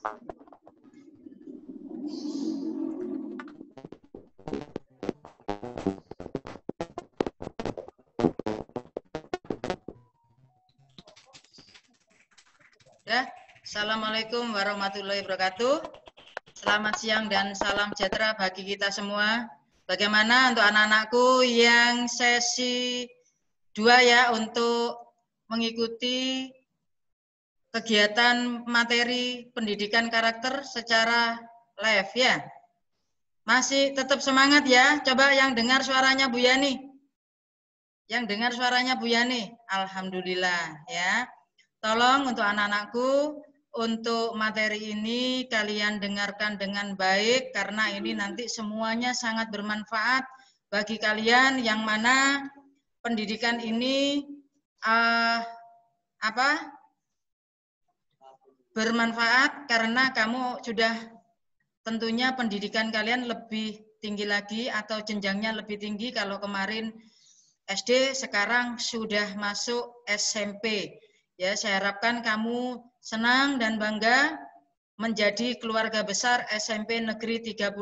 Ya, Assalamualaikum warahmatullahi wabarakatuh. Selamat siang dan salam sejahtera bagi kita semua. Bagaimana untuk anak-anakku yang sesi 2 ya untuk mengikuti kegiatan materi pendidikan karakter secara live ya. Masih tetap semangat ya. Coba yang dengar suaranya Bu Yani. Yang dengar suaranya Bu Yani. Alhamdulillah ya. Tolong untuk anak-anakku, untuk materi ini kalian dengarkan dengan baik karena ini nanti semuanya sangat bermanfaat bagi kalian yang mana pendidikan ini bermanfaat karena kamu sudah tentunya pendidikan kalian lebih tinggi lagi atau jenjangnya lebih tinggi kalau kemarin SD, sekarang sudah masuk SMP. Ya, saya harapkan kamu senang dan bangga menjadi keluarga besar SMP Negeri 34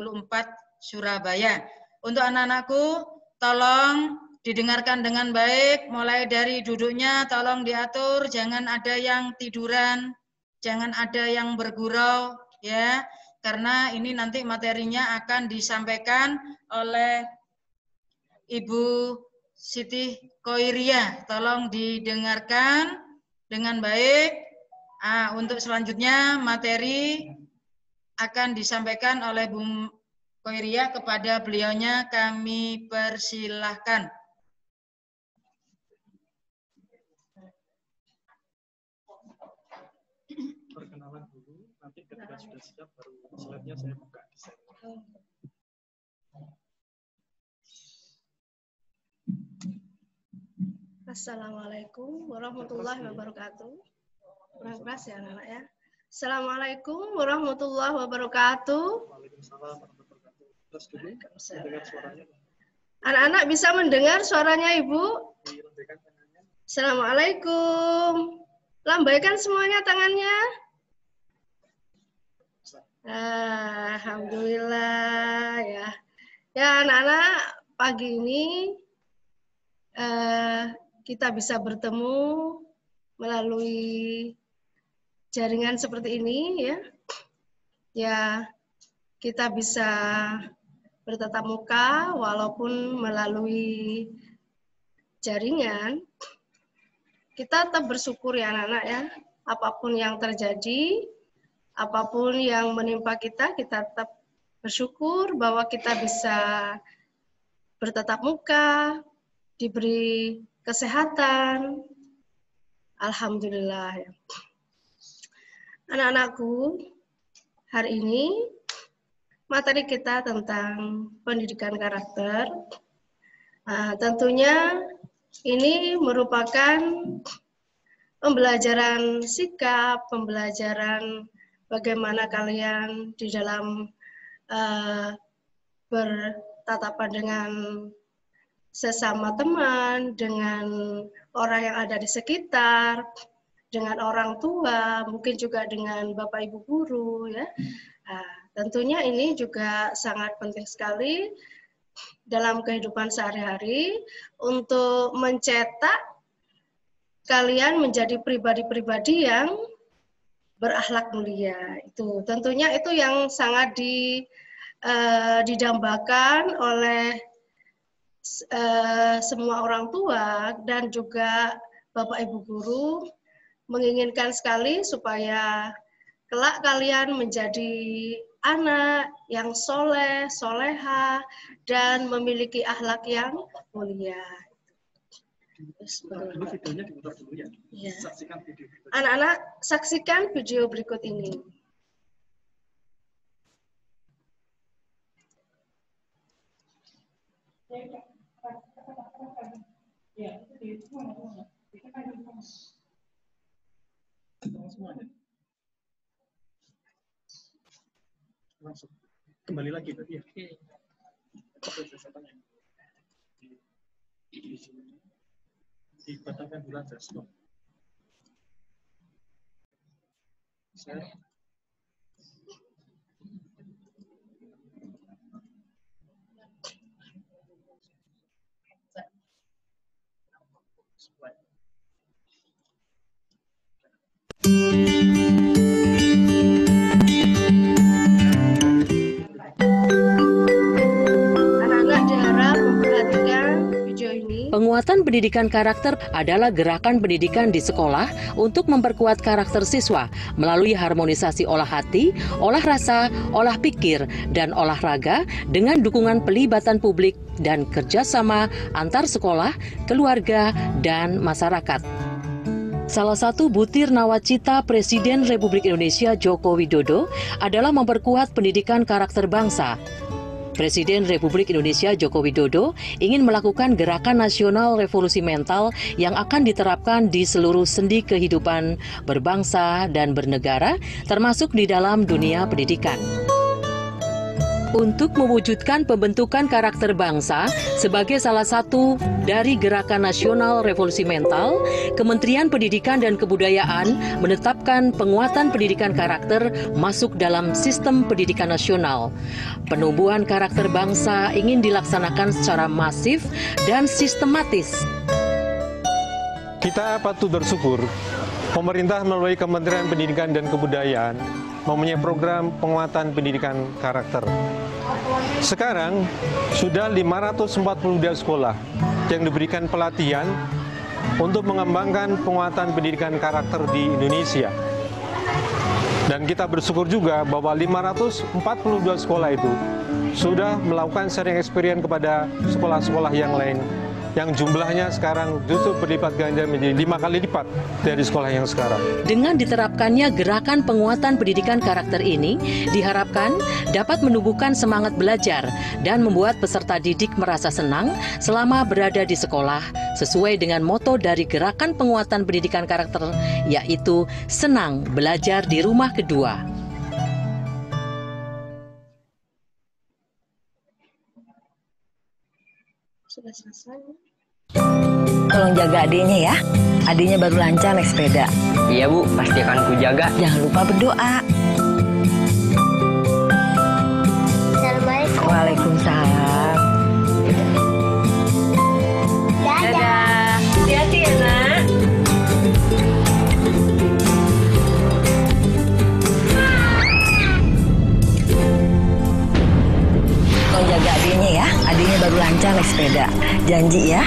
Surabaya. Untuk anak-anakku, tolong didengarkan dengan baik, mulai dari duduknya tolong diatur, jangan ada yang tiduran, jangan ada yang bergurau, ya, karena ini nanti materinya akan disampaikan oleh Ibu Siti Koiria. Tolong didengarkan dengan baik. Untuk selanjutnya materi akan disampaikan oleh Bu Koiria, kepada beliaunya kami persilahkan. Perkenalan dulu, nanti ketika sudah siap baru slide-nya saya buka di share. Assalamualaikum warahmatullahi wabarakatuh. Kurang keras ya anak-anak ya. Assalamualaikum warahmatullahi wabarakatuh. Waalaikumsalam warahmatullahi wabarakatuh. Terus dulu, mendengar suaranya. Anak-anak bisa mendengar suaranya Ibu? Dilambaikan tangannya. Assalamualaikum. Lambaikan semuanya tangannya. Alhamdulillah ya. Ya anak-anak, pagi ini kita bisa bertemu melalui jaringan seperti ini ya. Ya, kita bisa bertatap muka walaupun melalui jaringan. Kita tetap bersyukur ya anak-anak ya. Apapun yang terjadi, apapun yang menimpa kita, kita tetap bersyukur bahwa kita bisa bertatap muka, diberi kesehatan. Alhamdulillah. Anak-anakku, hari ini materi kita tentang pendidikan karakter. Tentunya ini merupakan pembelajaran sikap, pembelajaran bagaimana kalian di dalam bertatapan dengan sesama teman, dengan orang yang ada di sekitar, dengan orang tua, mungkin juga dengan Bapak Ibu guru ya. Tentunya ini juga sangat penting sekali dalam kehidupan sehari-hari untuk mencetak kalian menjadi pribadi-pribadi yang berakhlak mulia. Itu tentunya itu yang sangat didambakan oleh semua orang tua dan juga Bapak Ibu guru, menginginkan sekali supaya kelak kalian menjadi anak yang soleh, soleha, dan memiliki akhlak yang mulia. Dulu videonya diputar dulu ya. Ya. Saksikan video. Anak-anak, saksikan video berikut ini. Semuanya. Langsung kembali lagi tadi ya. Dibatalkan dulu aja, stop. Saya pendidikan karakter adalah gerakan pendidikan di sekolah untuk memperkuat karakter siswa melalui harmonisasi olah hati, olah rasa, olah pikir, dan olahraga dengan dukungan pelibatan publik dan kerjasama antar sekolah, keluarga, dan masyarakat. Salah satu butir nawacita Presiden Republik Indonesia Joko Widodo adalah memperkuat pendidikan karakter bangsa. Presiden Republik Indonesia Joko Widodo ingin melakukan gerakan nasional revolusi mental yang akan diterapkan di seluruh sendi kehidupan berbangsa dan bernegara, termasuk di dalam dunia pendidikan. Untuk mewujudkan pembentukan karakter bangsa sebagai salah satu dari Gerakan Nasional Revolusi Mental, Kementerian Pendidikan dan Kebudayaan menetapkan penguatan pendidikan karakter masuk dalam sistem pendidikan nasional. Penumbuhan karakter bangsa ingin dilaksanakan secara masif dan sistematis. Kita patut bersyukur, pemerintah melalui Kementerian Pendidikan dan Kebudayaan mempunyai program penguatan pendidikan karakter. Sekarang sudah 542 sekolah yang diberikan pelatihan untuk mengembangkan penguatan pendidikan karakter di Indonesia. Dan kita bersyukur juga bahwa 542 sekolah itu sudah melakukan sharing experience kepada sekolah-sekolah yang lain, yang jumlahnya sekarang justru berlipat ganda menjadi 5 kali lipat dari sekolah yang sekarang. Dengan diterapkannya gerakan penguatan pendidikan karakter ini, diharapkan dapat menumbuhkan semangat belajar dan membuat peserta didik merasa senang selama berada di sekolah, sesuai dengan moto dari gerakan penguatan pendidikan karakter, yaitu senang belajar di rumah kedua. Sudah selesai. Tolong jaga adiknya ya. Adiknya baru lancar naik sepeda. Iya Bu, pasti akan ku jaga. Jangan lupa berdoa. Assalamualaikum. Waalaikumsalam. Dadah. Hati-hati ya nak. Tolong jaga adiknya ya. Adiknya baru lancar naik sepeda. Janji ya.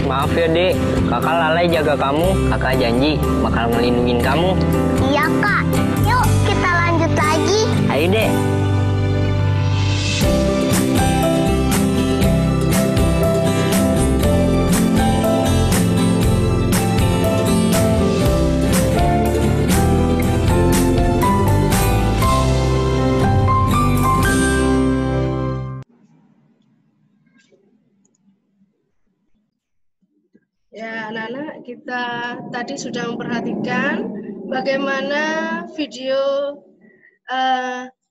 Maaf ya Dek, kakak lalai jaga kamu. Kakak janji bakal ngelindungin kamu. Iya Kak. Yuk kita lanjut lagi. Ayo Dek. Ya, anak-anak, kita tadi sudah memperhatikan bagaimana video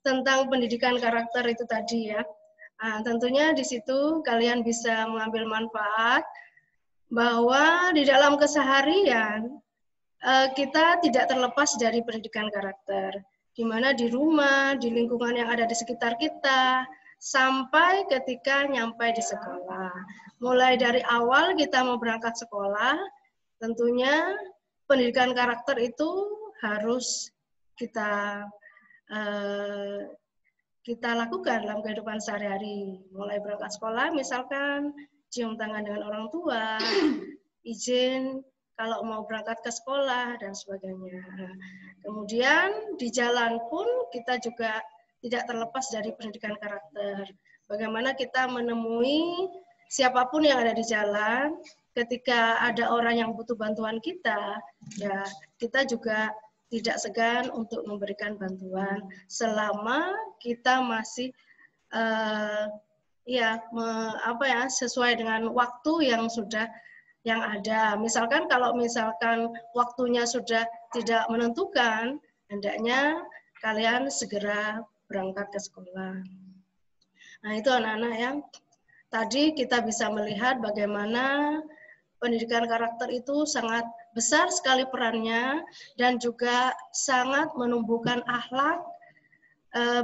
tentang pendidikan karakter itu tadi ya. Nah, tentunya di situ kalian bisa mengambil manfaat bahwa di dalam keseharian kita tidak terlepas dari pendidikan karakter. Di mana di rumah, di lingkungan yang ada di sekitar kita, sampai ketika nyampe di sekolah. Mulai dari awal kita mau berangkat sekolah, tentunya pendidikan karakter itu harus kita lakukan dalam kehidupan sehari-hari. Mulai berangkat sekolah, misalkan cium tangan dengan orang tua, izin kalau mau berangkat ke sekolah, dan sebagainya. Kemudian di jalan pun kita juga tidak terlepas dari pendidikan karakter. Bagaimana kita menemui siapapun yang ada di jalan, ketika ada orang yang butuh bantuan kita, ya kita juga tidak segan untuk memberikan bantuan selama kita masih sesuai dengan waktu yang ada. Misalkan kalau waktunya sudah tidak menentukan, hendaknya kalian segera berangkat ke sekolah. Nah, itu anak-anak yang tadi kita bisa melihat bagaimana pendidikan karakter itu sangat besar sekali perannya dan juga sangat menumbuhkan akhlak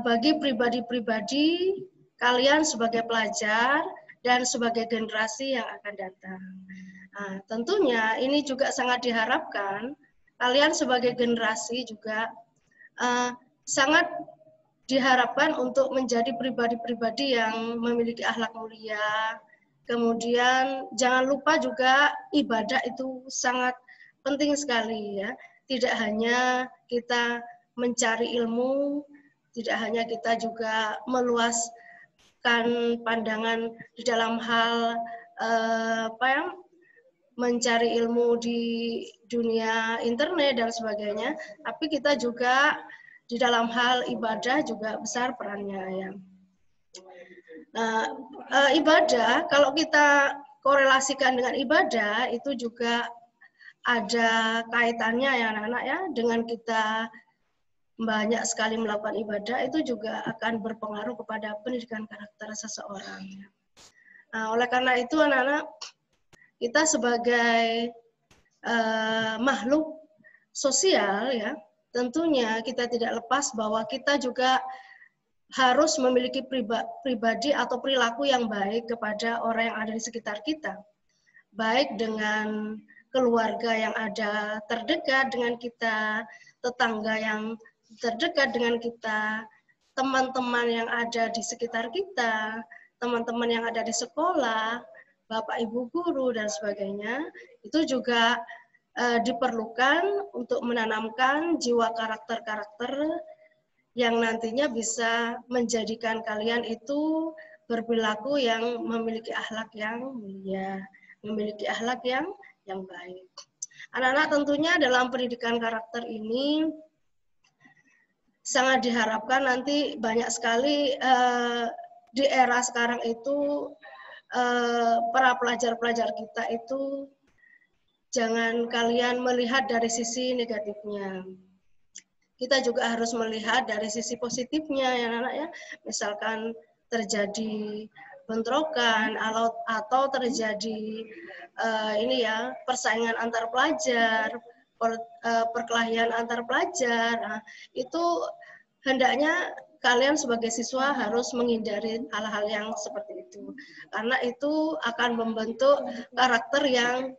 bagi pribadi-pribadi kalian sebagai pelajar dan sebagai generasi yang akan datang. Nah, tentunya ini juga sangat diharapkan kalian sebagai generasi juga sangat diharapkan untuk menjadi pribadi-pribadi yang memiliki akhlak mulia. Kemudian jangan lupa juga ibadah itu sangat penting sekali ya. Tidak hanya kita mencari ilmu, tidak hanya kita juga meluaskan pandangan di dalam hal mencari ilmu di dunia internet dan sebagainya, tapi kita juga di dalam hal ibadah juga besar perannya ya. Nah, ibadah kalau kita korelasikan dengan ibadah itu juga ada kaitannya ya anak-anak ya, dengan kita banyak sekali melakukan ibadah itu juga akan berpengaruh kepada pendidikan karakter seseorang. Nah, oleh karena itu anak-anak, kita sebagai makhluk sosial ya, tentunya kita tidak lepas bahwa kita juga harus memiliki pribadi atau perilaku yang baik kepada orang yang ada di sekitar kita. Baik dengan keluarga yang ada terdekat dengan kita, tetangga yang terdekat dengan kita, teman-teman yang ada di sekitar kita, teman-teman yang ada di sekolah, Bapak Ibu guru dan sebagainya, itu juga diperlukan untuk menanamkan jiwa karakter-karakter yang nantinya bisa menjadikan kalian itu berperilaku yang memiliki akhlak yang mulia, memiliki akhlak yang baik. Anak-anak tentunya dalam pendidikan karakter ini sangat diharapkan nanti banyak sekali di era sekarang itu para pelajar-pelajar kita itu jangan kalian melihat dari sisi negatifnya. Kita juga harus melihat dari sisi positifnya ya anak ya. Misalkan terjadi bentrokan atau terjadi persaingan antar pelajar, perkelahian antar pelajar. Nah, itu hendaknya kalian sebagai siswa harus menghindari hal-hal yang seperti itu. Karena itu akan membentuk karakter yang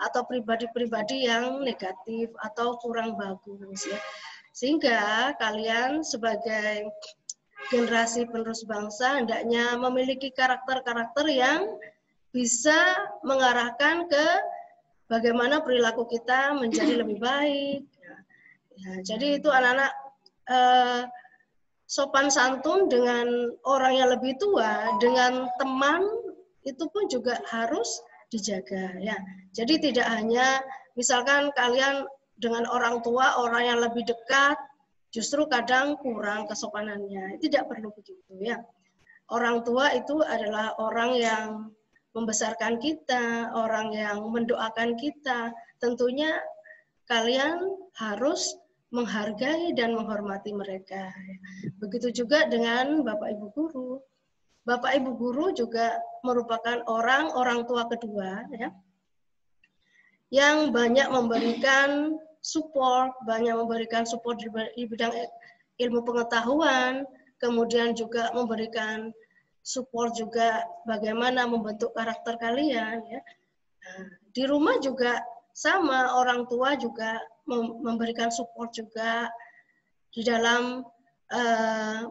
atau pribadi-pribadi yang negatif atau kurang bagus ya. Sehingga kalian sebagai generasi penerus bangsa hendaknya memiliki karakter-karakter yang bisa mengarahkan ke bagaimana perilaku kita menjadi lebih baik. Ya, jadi itu anak-anak sopan santun dengan orang yang lebih tua, dengan teman itu pun juga harus dijaga. Ya, jadi tidak hanya misalkan kalian dengan orang tua, orang yang lebih dekat, justru kadang kurang kesopanannya. Tidak perlu begitu ya. Orang tua itu adalah orang yang membesarkan kita, orang yang mendoakan kita. Tentunya kalian harus menghargai dan menghormati mereka. Begitu juga dengan Bapak Ibu guru. Bapak Ibu guru juga merupakan orang tua kedua ya, yang banyak memberikan support di bidang ilmu pengetahuan, kemudian juga memberikan support juga bagaimana membentuk karakter kalian ya. Nah, di rumah juga sama, orang tua juga memberikan support juga di dalam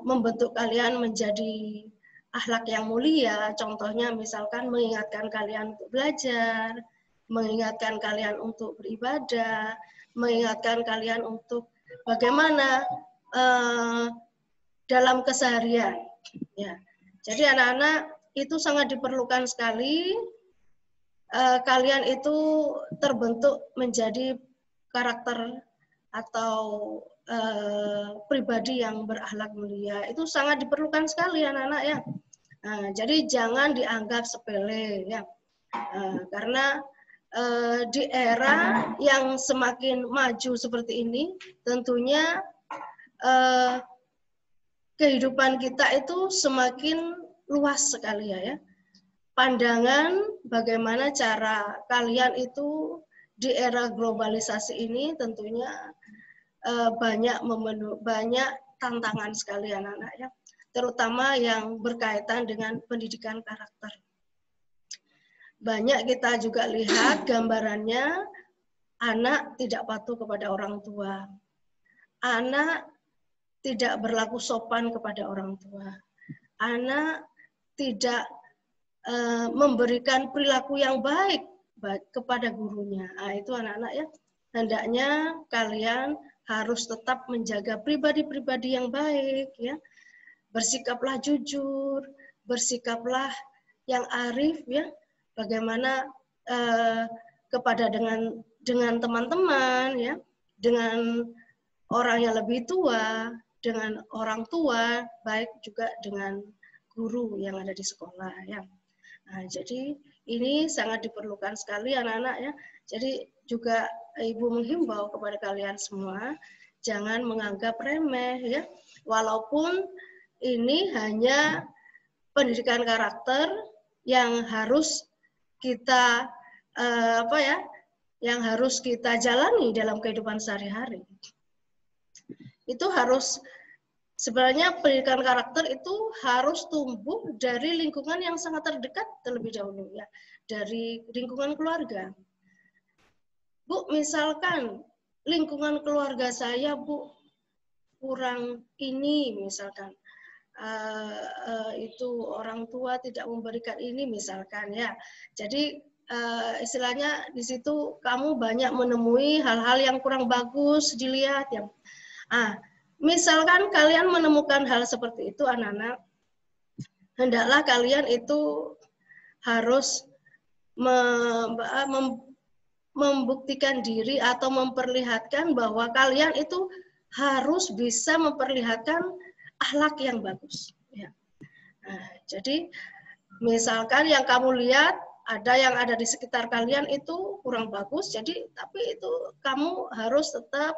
membentuk kalian menjadi akhlak yang mulia. Contohnya misalkan mengingatkan kalian untuk belajar, mengingatkan kalian untuk beribadah, mengingatkan kalian untuk bagaimana dalam keseharian. Ya. Jadi anak-anak itu sangat diperlukan sekali kalian itu terbentuk menjadi karakter atau pribadi yang berakhlak mulia. Itu sangat diperlukan sekali anak-anak ya. Nah, jadi jangan dianggap sepele ya. Karena di era yang semakin maju seperti ini, tentunya kehidupan kita itu semakin luas sekali ya. Pandangan bagaimana cara kalian itu di era globalisasi ini tentunya banyak tantangan sekali anak-anak ya, terutama yang berkaitan dengan pendidikan karakter. Banyak kita juga lihat gambarannya anak tidak patuh kepada orang tua. Anak tidak berlaku sopan kepada orang tua. Anak tidak memberikan perilaku yang baik kepada gurunya. Nah, itu anak-anak ya, hendaknya kalian harus tetap menjaga pribadi-pribadi yang baik ya. Bersikaplah jujur, bersikaplah yang arif ya. Bagaimana kepada dengan teman-teman ya, dengan orang yang lebih tua, dengan orang tua, baik juga dengan guru yang ada di sekolah ya. Nah, jadi ini sangat diperlukan sekali anak-anak ya. Jadi juga Ibu menghimbau kepada kalian semua, jangan menganggap remeh ya. Walaupun ini hanya pendidikan karakter yang harus kita yang harus kita jalani dalam kehidupan sehari-hari. Itu harus sebenarnya pendidikan karakter itu harus tumbuh dari lingkungan yang sangat terdekat terlebih dahulu ya, dari lingkungan keluarga. Bu, misalkan lingkungan keluarga saya, Bu, kurang ini misalkan. Itu orang tua tidak memberikan ini misalkan ya. Jadi istilahnya di situ kamu banyak menemui hal-hal yang kurang bagus dilihat ya. Misalkan kalian menemukan hal seperti itu anak-anak, hendaklah kalian itu harus membuktikan diri atau memperlihatkan bahwa kalian itu harus bisa memperlihatkan akhlak yang bagus. Ya. Nah, jadi misalkan yang kamu lihat ada yang ada di sekitar kalian itu kurang bagus, jadi tapi itu kamu harus tetap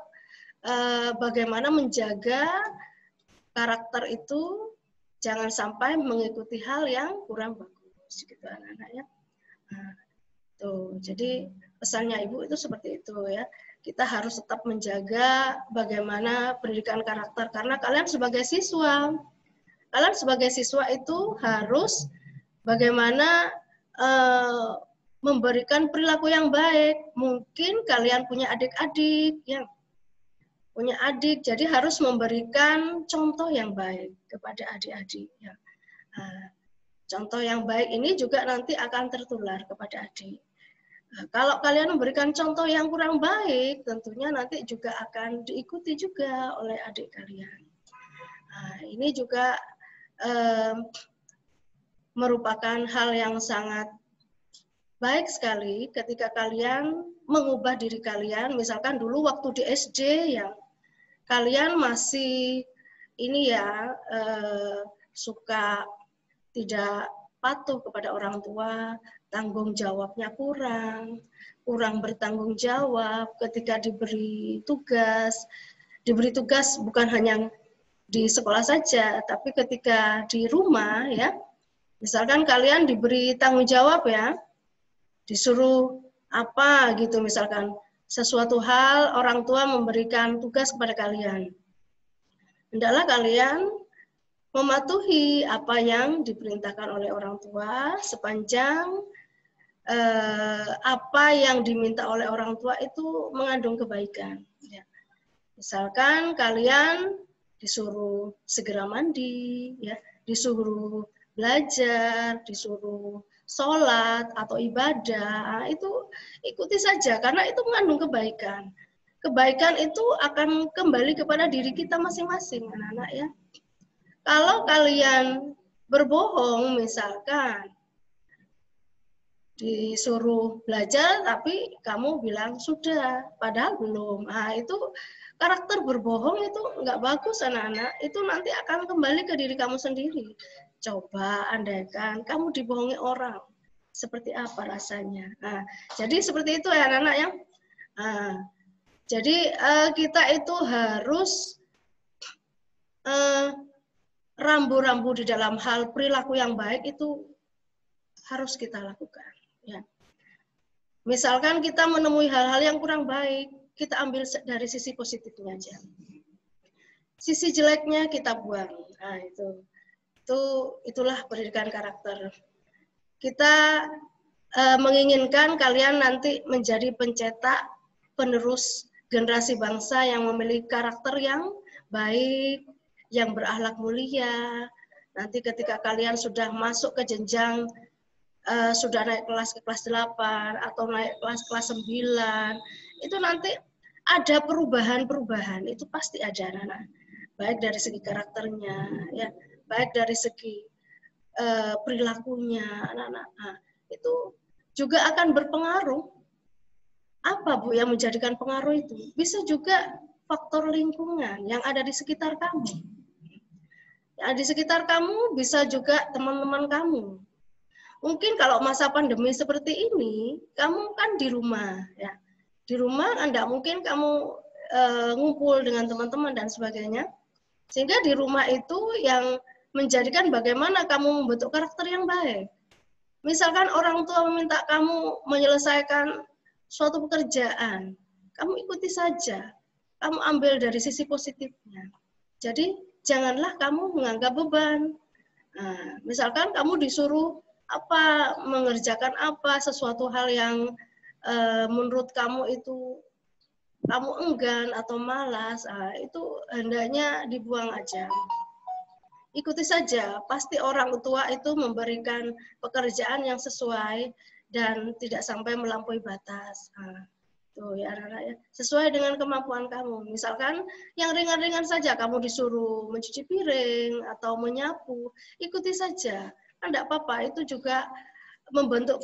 bagaimana menjaga karakter itu jangan sampai mengikuti hal yang kurang bagus, gitu anak-anak ya. Nah, tuh, jadi pesannya Ibu itu seperti itu ya. Kita harus tetap menjaga bagaimana pendidikan karakter karena kalian sebagai siswa itu harus bagaimana memberikan perilaku yang baik. Mungkin kalian punya adik-adik yang punya adik, jadi harus memberikan contoh yang baik kepada adik-adik. Ya. Contoh yang baik ini juga nanti akan tertular kepada adik. Nah, kalau kalian memberikan contoh yang kurang baik, tentunya nanti juga akan diikuti juga oleh adik kalian. Nah, ini juga merupakan hal yang sangat baik sekali ketika kalian mengubah diri kalian. Misalkan dulu waktu di SD yang kalian masih ini ya suka tidak patuh kepada orang tua, tanggung jawabnya kurang bertanggung jawab ketika diberi tugas bukan hanya di sekolah saja, tapi ketika di rumah ya, misalkan kalian diberi tanggung jawab ya, disuruh apa gitu misalkan, sesuatu hal orang tua memberikan tugas kepada kalian. Hendaklah kalian mematuhi apa yang diperintahkan oleh orang tua sepanjang apa yang diminta oleh orang tua itu mengandung kebaikan. Ya. Misalkan kalian disuruh segera mandi, ya, disuruh belajar, disuruh sholat atau ibadah, itu ikuti saja karena itu mengandung kebaikan. Kebaikan itu akan kembali kepada diri kita masing-masing, anak-anak ya. Kalau kalian berbohong misalkan, disuruh belajar tapi kamu bilang sudah, padahal belum. Nah, itu karakter berbohong itu nggak bagus anak-anak, itu nanti akan kembali ke diri kamu sendiri. Coba andaikan kamu dibohongi orang, seperti apa rasanya. Nah, jadi seperti itu ya anak-anak ya. Nah, jadi kita itu harus rambu-rambu di dalam hal perilaku yang baik itu harus kita lakukan. Ya. Misalkan kita menemui hal-hal yang kurang baik, kita ambil dari sisi positifnya aja. Sisi jeleknya kita buang. Nah, itulah pendidikan karakter. Kita menginginkan kalian nanti menjadi pencetak penerus generasi bangsa yang memiliki karakter yang baik, yang berakhlak mulia. Nanti ketika kalian sudah masuk ke jenjang, sudah naik kelas ke kelas 8 atau naik kelas 9, itu nanti ada perubahan-perubahan, itu pasti ada anak-anak. Baik dari segi karakternya, ya, baik dari segi perilakunya anak-anak. Nah, itu juga akan berpengaruh. Apa Bu yang menjadikan pengaruh itu? Bisa juga faktor lingkungan yang ada di sekitar kamu. Yang di sekitar kamu bisa juga teman-teman kamu. Mungkin kalau masa pandemi seperti ini, kamu kan di rumah, ya. Di rumah Anda mungkin kamu ngumpul dengan teman-teman dan sebagainya. Sehingga di rumah itu yang menjadikan bagaimana kamu membentuk karakter yang baik. Misalkan orang tua meminta kamu menyelesaikan suatu pekerjaan, kamu ikuti saja. Kamu ambil dari sisi positifnya. Jadi janganlah kamu menganggap beban. Nah, misalkan kamu disuruh mengerjakan sesuatu hal yang menurut kamu itu kamu enggan atau malas, itu hendaknya dibuang aja. Ikuti saja, pasti orang tua itu memberikan pekerjaan yang sesuai dan tidak sampai melampaui batas. Tuh ya anak-anak ya, sesuai dengan kemampuan kamu. Misalkan yang ringan-ringan saja, kamu disuruh mencuci piring atau menyapu, ikuti saja. Tidak apa-apa, itu juga membentuk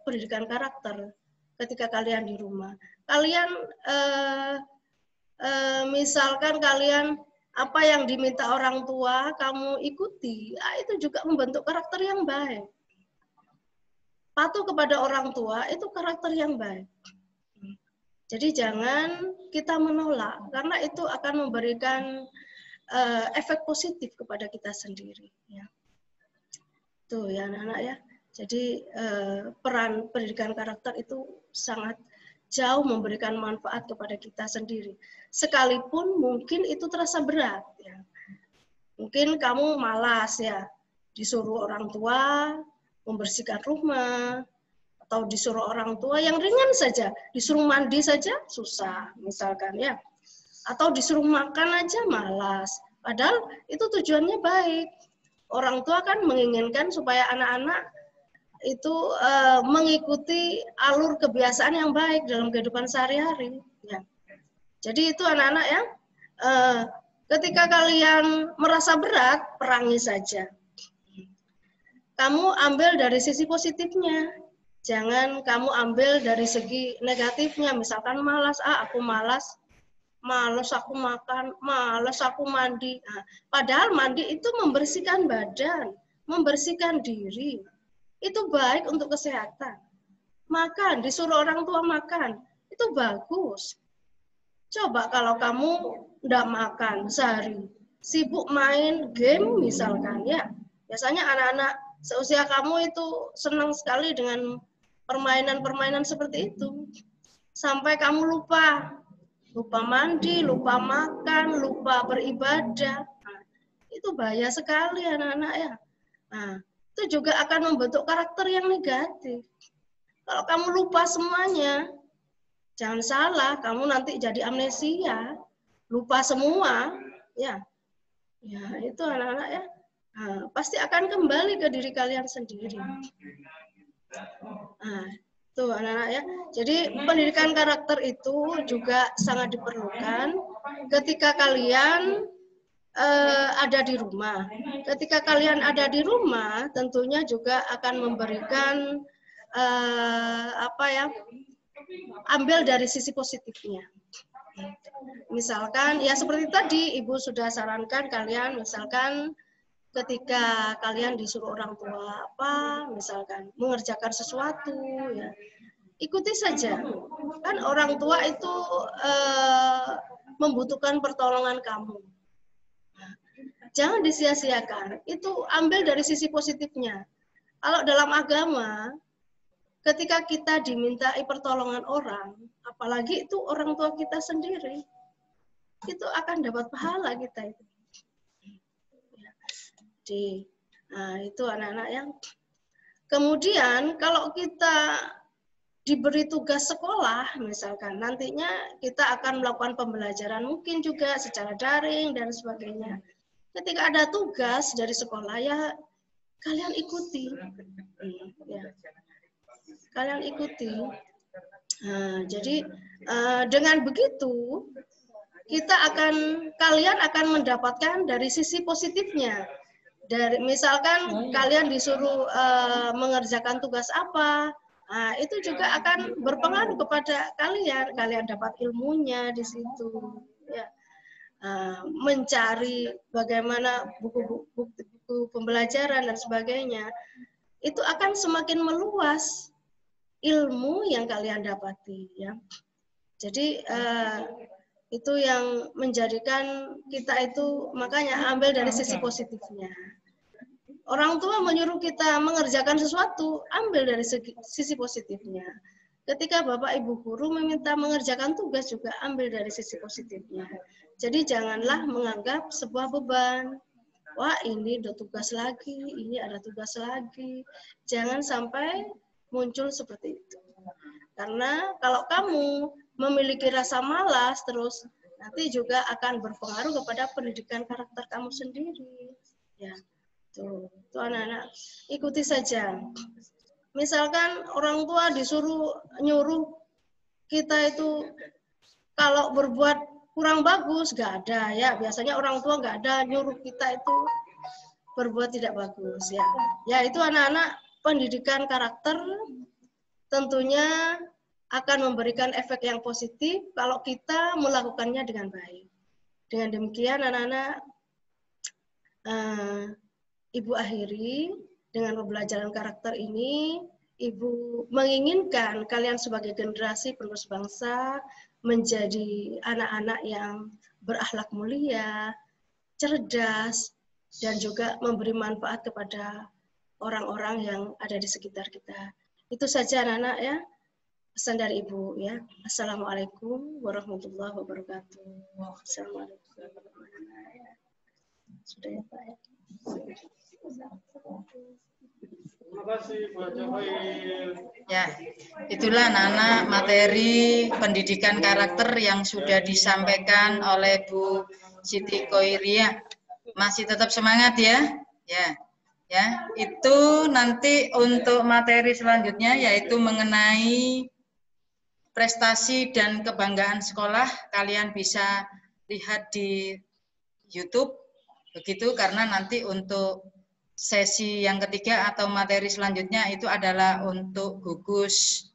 pendidikan karakter ketika kalian di rumah. Kalian misalkan kalian apa yang diminta orang tua kamu ikuti, itu juga membentuk karakter yang baik. Patuh kepada orang tua itu karakter yang baik. Jadi jangan kita menolak, karena itu akan memberikan efek positif kepada kita sendiri. Ya. Tuh ya anak-anak ya. Jadi peran pendidikan karakter itu sangat jauh memberikan manfaat kepada kita sendiri. Sekalipun mungkin itu terasa berat. Ya. Mungkin kamu malas ya, disuruh orang tua membersihkan rumah, atau disuruh orang tua yang ringan saja, disuruh mandi saja susah misalkan ya. Atau disuruh makan aja malas. Padahal itu tujuannya baik. Orang tua kan menginginkan supaya anak-anak itu mengikuti alur kebiasaan yang baik dalam kehidupan sehari-hari. Ya. Jadi itu anak-anak ya, ketika kalian merasa berat, perangi saja. Kamu ambil dari sisi positifnya. Jangan kamu ambil dari segi negatifnya. Misalkan malas, aku malas aku makan, malas aku mandi. Nah, padahal mandi itu membersihkan badan, membersihkan diri. Itu baik untuk kesehatan. Makan, disuruh orang tua makan, itu bagus. Coba kalau kamu tidak makan sehari, sibuk main game misalkan ya. Biasanya anak-anak seusia kamu itu senang sekali dengan permainan-permainan seperti itu. Sampai kamu lupa mandi, lupa makan, lupa beribadah. Nah, itu bahaya sekali anak-anak ya. Nah, itu juga akan membentuk karakter yang negatif. Kalau kamu lupa semuanya, jangan salah, kamu nanti jadi amnesia, lupa semua, ya. Ya, itu anak-anak ya. Nah, pasti akan kembali ke diri kalian sendiri. Nah, tuh anak-anak ya. Jadi pendidikan karakter itu juga sangat diperlukan ketika kalian ada di rumah. Ketika kalian ada di rumah, tentunya juga akan memberikan ambil dari sisi positifnya. Misalkan ya seperti tadi Ibu sudah sarankan kalian, misalkan ketika kalian disuruh orang tua misalkan mengerjakan sesuatu ya, ikuti saja. Kan orang tua itu membutuhkan pertolongan kamu. Jangan disia-siakan. Itu ambil dari sisi positifnya. Kalau dalam agama, ketika kita dimintai pertolongan orang, apalagi itu orang tua kita sendiri, itu akan dapat pahala kita itu. Nah, itu anak-anak yang kemudian kalau kita diberi tugas sekolah, misalkan nantinya kita akan melakukan pembelajaran mungkin juga secara daring dan sebagainya. Ketika ada tugas dari sekolah, ya kalian ikuti. Ya. Kalian ikuti. Nah, jadi dengan begitu kalian akan mendapatkan dari sisi positifnya. Dari misalkan kalian disuruh mengerjakan tugas apa, nah, itu juga akan berpengaruh kepada kalian. Kalian dapat ilmunya di situ. Ya. Mencari bagaimana buku-buku pembelajaran dan sebagainya. Itu akan semakin meluas ilmu yang kalian dapati. Ya. Jadi itu yang menjadikan kita itu makanya ambil dari sisi positifnya. Orang tua menyuruh kita mengerjakan sesuatu, ambil dari sisi positifnya. Ketika Bapak Ibu guru meminta mengerjakan tugas juga ambil dari sisi positifnya. Jadi janganlah menganggap sebuah beban. Wah, ini ada tugas lagi, ini ada tugas lagi. Jangan sampai muncul seperti itu. Karena kalau kamu memiliki rasa malas terus, nanti juga akan berpengaruh kepada pendidikan karakter kamu sendiri. Ya. Tuh anak-anak ikuti saja. Misalkan orang tua nyuruh kita itu kalau berbuat kurang bagus, nggak ada ya. Biasanya orang tua nggak ada nyuruh kita itu berbuat tidak bagus ya. Ya itu anak-anak pendidikan karakter tentunya akan memberikan efek yang positif kalau kita melakukannya dengan baik. Dengan demikian anak-anak Ibu akhiri dengan pembelajaran karakter ini, Ibu menginginkan kalian sebagai generasi penerus bangsa menjadi anak-anak yang berakhlak mulia, cerdas, dan juga memberi manfaat kepada orang-orang yang ada di sekitar kita. Itu saja anak-anak ya, pesan dari Ibu ya. Assalamualaikum warahmatullahi wabarakatuh. Assalamualaikum warahmatullahi wabarakatuh. Sudah ya Pak ya. Terima kasih Bu Jawail. Ya, itulah anak-anak materi pendidikan karakter yang sudah disampaikan oleh Bu Siti Khoiriah. Masih tetap semangat ya? Ya. Itu nanti untuk materi selanjutnya yaitu mengenai prestasi dan kebanggaan sekolah. Kalian bisa lihat di YouTube. Begitu, karena nanti untuk sesi yang ketiga atau materi selanjutnya itu adalah untuk gugus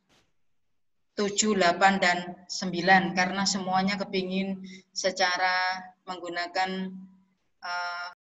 7, 8, dan 9 karena semuanya kepingin secara menggunakan